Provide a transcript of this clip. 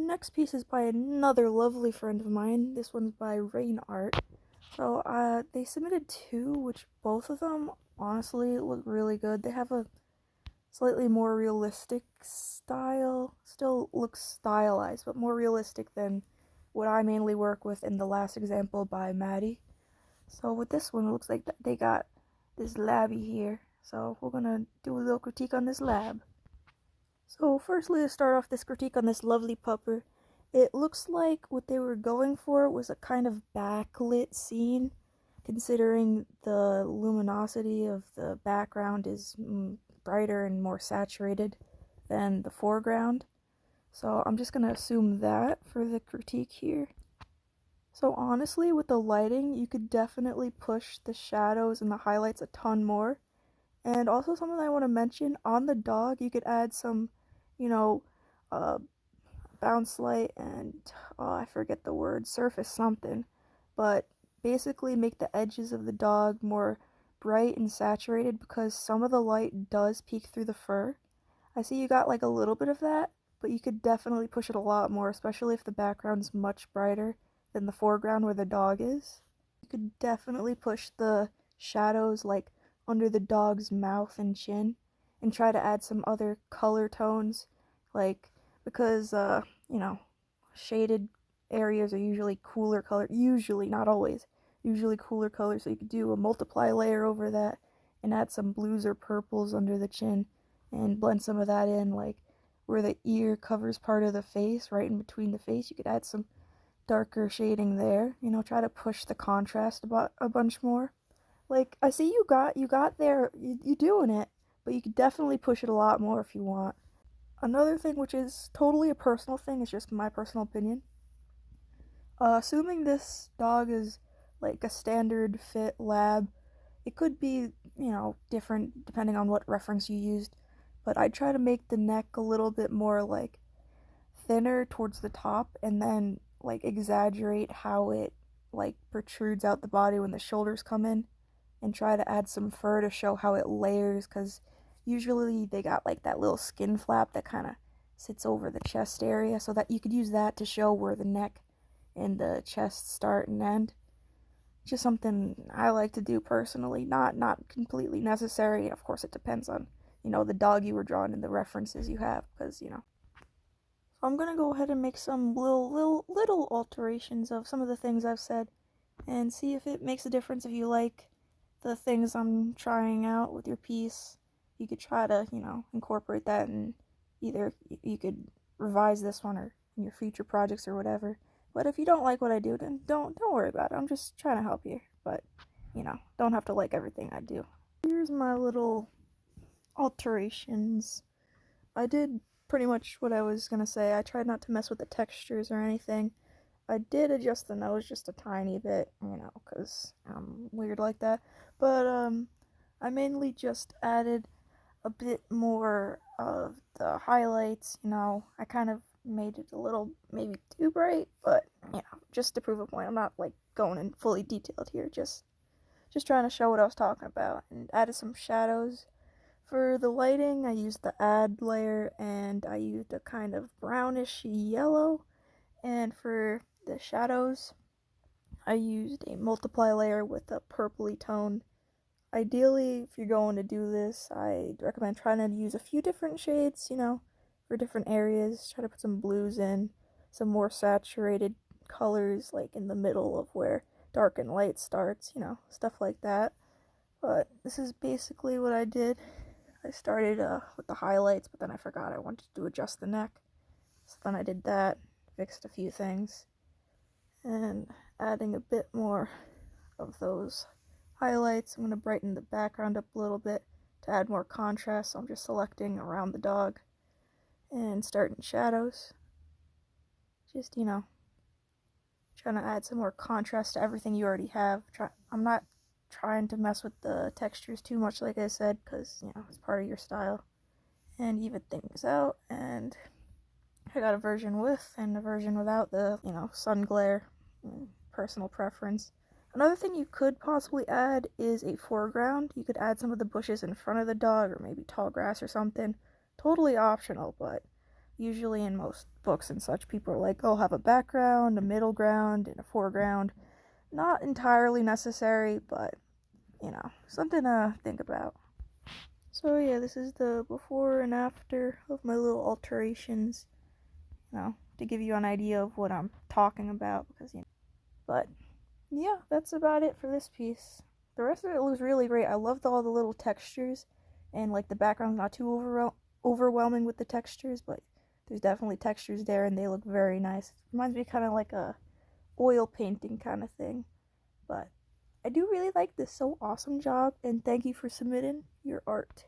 next piece is by another lovely friend of mine. This one's by RaineArte. So, they submitted two, which both of them honestly look really good. They have a slightly more realistic style. Still looks stylized, but more realistic than what I mainly work with in the last example by Maddie. So with this one, it looks like they got this labby here. So we're gonna do a little critique on this lab. So firstly, to start off this critique on this lovely pupper, it looks like what they were going for was a kind of backlit scene, considering the luminosity of the background is brighter and more saturated than the foreground. So I'm just gonna assume that for the critique here. So honestly, with the lighting, you could definitely push the shadows and the highlights a ton more. And also something I want to mention, on the dog, you could add some, you know, uh, bounce light and, I forget the word, surface something. But basically make the edges of the dog more bright and saturated because some of the light does peek through the fur. I see you got like a little bit of that, but you could definitely push it a lot more, especially if the background's much brighter than the foreground where the dog is. You could definitely push the shadows like under the dog's mouth and chin and try to add some other color tones, like because shaded areas are usually cooler color, usually, not always, usually cooler colors, so you could do a multiply layer over that and add some blues or purples under the chin and blend some of that in, like where the ear covers part of the face, right in between the face, you could add some darker shading there, try to push the contrast about a bunch more. Like, I see you got there, you doing it, but you could definitely push it a lot more if you want. Another thing, which is totally a personal thing, is just my personal opinion. Assuming this dog is like a standard fit lab, it could be, different depending on what reference you used, but I'd try to make the neck a little bit more like thinner towards the top and then like exaggerate how it like protrudes out the body when the shoulders come in and try to add some fur to show how it layers, because usually they got like that little skin flap that kind of sits over the chest area, so that you could use that to show where the neck and the chest start and end. Just something I like to do personally, not completely necessary. Of course, it depends on the dog you were drawing and the references you have, because So I'm gonna go ahead and make some little alterations of some of the things I've said, and see if it makes a difference. If you like the things I'm trying out with your piece, you could try to incorporate that, and either you could revise this one or in your future projects or whatever. But if you don't like what I do, then don't worry about it. I'm just trying to help you. But don't have to like everything I do. Here's my little alterations. I did pretty much what I was gonna say. I tried not to mess with the textures or anything. I did adjust the nose just a tiny bit, because I'm weird like that. But I mainly just added a bit more of the highlights. I kind of made it a little maybe too bright, but just to prove a point. I'm not like going in fully detailed here. Just trying to show what I was talking about, and added some shadows. For the lighting, I used the add layer, and I used a kind of brownish yellow. And for the shadows, I used a multiply layer with a purpley tone. Ideally, if you're going to do this, I'd recommend trying to use a few different shades, for different areas. Try to put some blues in, some more saturated colors, like in the middle of where dark and light starts, stuff like that. But this is basically what I did. I started with the highlights, but then I forgot I wanted to adjust the neck. So then I did that, fixed a few things, and adding a bit more of those highlights. I'm going to brighten the background up a little bit to add more contrast, so I'm just selecting around the dog and starting shadows. Just, trying to add some more contrast to everything you already have. I'm not trying to mess with the textures too much, like I said, because, it's part of your style. And even things out, and I got a version with and a version without the, sun glare, personal preference. Another thing you could possibly add is a foreground. You could add some of the bushes in front of the dog, or maybe tall grass or something. Totally optional, but usually in most books and such, people are like, oh, have a background, a middle ground, and a foreground. Not entirely necessary, but, something to think about. So yeah, this is the before and after of my little alterations, to give you an idea of what I'm talking about, but yeah, that's about it for this piece. The rest of it looks really great. I loved all the little textures, and like the background's not too overwhelming with the textures, but there's definitely textures there, and they look very nice. It reminds me kind of like a oil painting kind of thing, but I do really like this. So awesome job, and thank you for submitting your art.